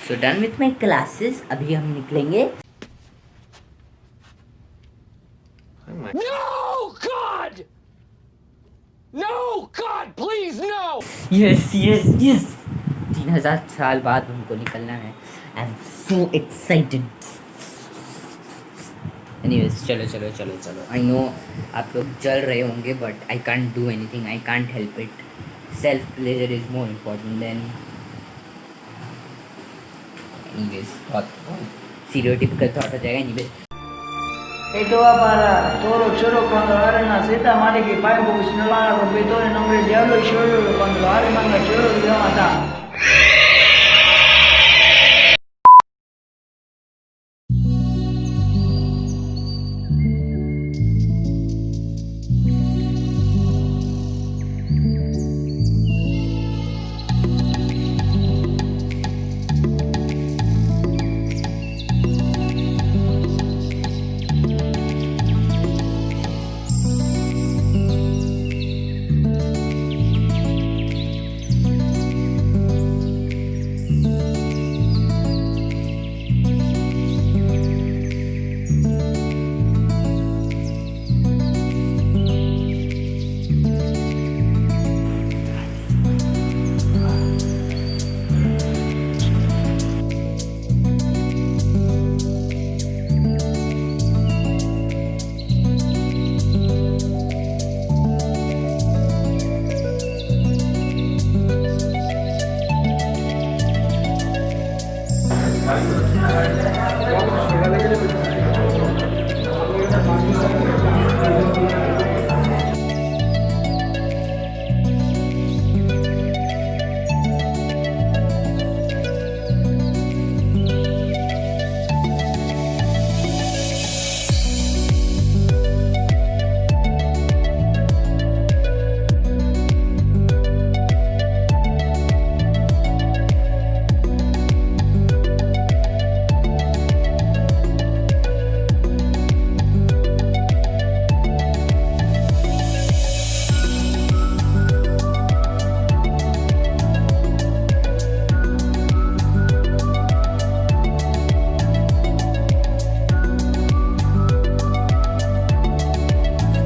So done with my classes, अभी हम निकलेंगे। No, God! No, God, please, no! Yes yes yes, 3000 साल बाद हमको निकलना है। I am so excited. Anyways, चलो चलो चलो चलो। आई नो आप लोग जल रहे होंगे, but I can't do anything, I can't help it. Self pleasure is more important then. Anyways, बहुत स्टीरियोटिपिकल थॉट हो जाएगा। Anyways, Esto va para todos los choros cuando agarren la seta, madre que paguen porque si no lo van a romper todo en nombre del diablo y yo cuando lo agarren manga choro lo voy a matar.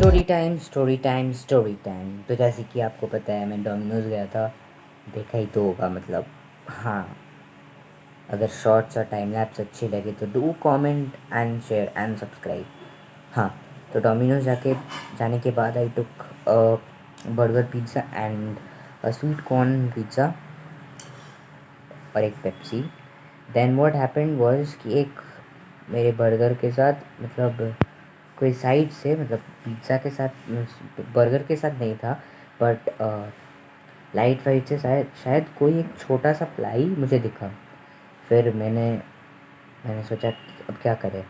Story time story time story time. तो जैसे कि आपको पता है, मैं Domino's गया था, देखा ही तो होगा मतलब। हाँ, अगर शॉर्ट्स और टाइम लैप्स अच्छे लगे तो do comment and share and subscribe. हाँ, तो डोमिनोज जाने के बाद I took burger pizza and sweet corn pizza और एक Pepsi. Then what happened was कि एक मेरे बर्गर के साथ, मतलब कोई साइड से, मतलब पिज़्ज़ा के साथ, बर्गर के साथ नहीं था, बट लाइट वाइट से शायद कोई एक छोटा सा फ्लाई मुझे दिखा। फिर मैंने सोचा कि अब क्या करें।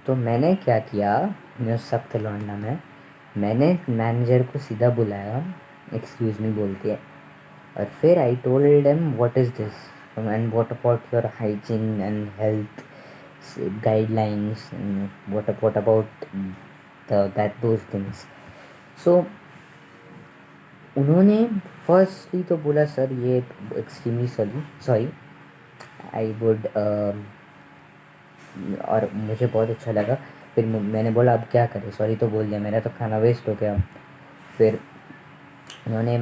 तो मैंने क्या किया, मैं सख्त लौंडा मैंने मैनेजर को सीधा बुलाया, एक्सक्यूज़ मी बोल के। और फिर I told them what is this and what about your hygiene and health guidelines, and what about those things. So उन्होंने फर्स्टली तो बोला, सर ये एक्सट्रीमली सॉरी आई वुड, और मुझे बहुत अच्छा लगा। फिर मैंने बोला अब क्या करें, सॉरी तो बोल दिया, मेरा तो खाना वेस्ट हो गया। फिर उन्होंने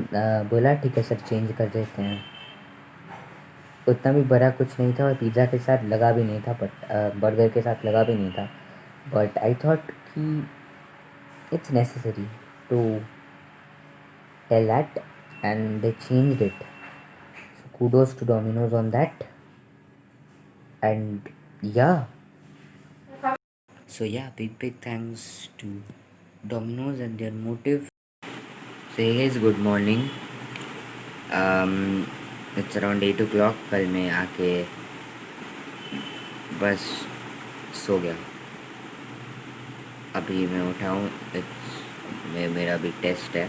बोला ठीक है सर, चेंज कर देते हैं। उतना भी बड़ा कुछ नहीं था और पिज़्ज़ा के साथ लगा भी नहीं था, बट बर्गर के साथ लगा भी नहीं था। बट आई थॉट कि it's necessary to tell that and they changed it. So kudos to Domino's on that. And yeah, so yeah, big thanks to Domino's and their motive. So hey guys, good morning. It's around 8 o'clock. कल मैं आके बस सो गया। अभी मैं उठा हूँ, मेरा भी टेस्ट है।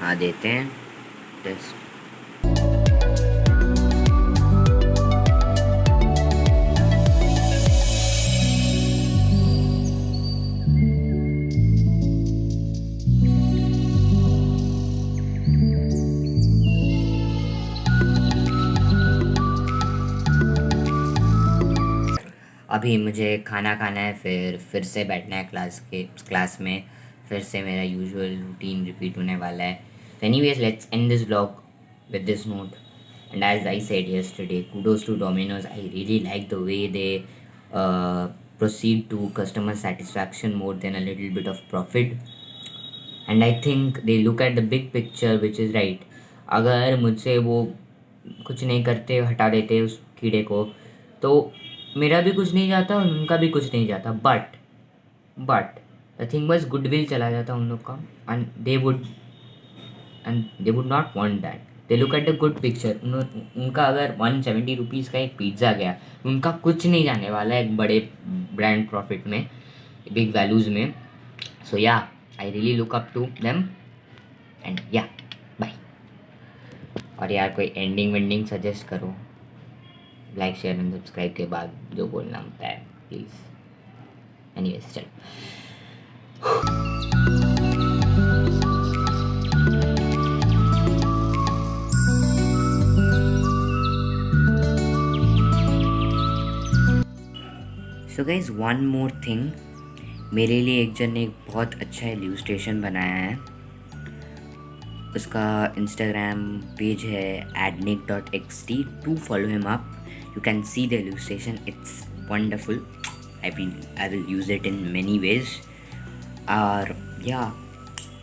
हाँ, देते हैं टेस्ट। अभी मुझे खाना खाना है, फिर से बैठना है क्लास में, फिर से मेरा यूजुअल रूटीन रिपीट होने वाला है. So anyways, let's end this vlog with this note. And as I said yesterday, kudos to Domino's. I really like the way they proceed to customer satisfaction more than a little bit of profit. And I think they look at the big picture, which is right. अगर मुझसे वो कुछ नहीं करते, हटा देते उस कीड़े को, तो मेरा भी कुछ नहीं जाता और उनका भी कुछ नहीं जाता. But the thing was goodwill चला जाता उन लोग का. And they would not want that. They look at the good picture. उनका अगर 170 रुपीज़ का एक पिज़्ज़ा गया, उनका कुछ नहीं जाने वाला है एक बड़े ब्रांड प्रॉफिट में, बिग वैल्यूज़ में. So yeah, I really look up to them. And yeah, bye. और यार कोई एंडिंग सजेस्ट करो, लाइक शेयर एंड सब्सक्राइब के बाद जो बोलना होता है प्लीज़. एनीवेज चलो. So guys, one more thing. मेरे लिए एक जन ने एक बहुत अच्छा इल्यूस्ट्रेशन बनाया है. उसका इंस्टाग्राम पेज है adnick.xt. To follow him up. You can see the illustration. It's wonderful. I will use it in many ways. और या,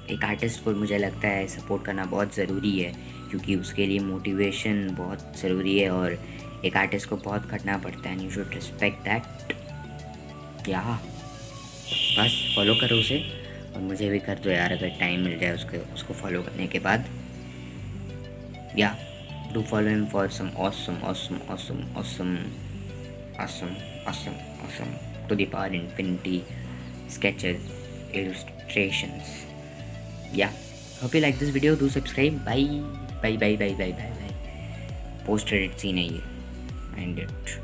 एक आर्टिस्ट को मुझे लगता है सपोर्ट करना बहुत ज़रूरी है, क्योंकि उसके लिए मोटिवेशन बहुत ज़रूरी है और एक आर्टिस्ट को बहुत खटना पड़ता है. And you should respect that. या बस फॉलो करो उसे, और मुझे भी कर दो यार अगर टाइम मिल जाए उसको फॉलो करने के बाद. Yeah, do follow him for some awesome to the power infinity sketches, illustrations. Yeah, hope you like this video. Do subscribe. Bye. Post credit scene है ये. End it.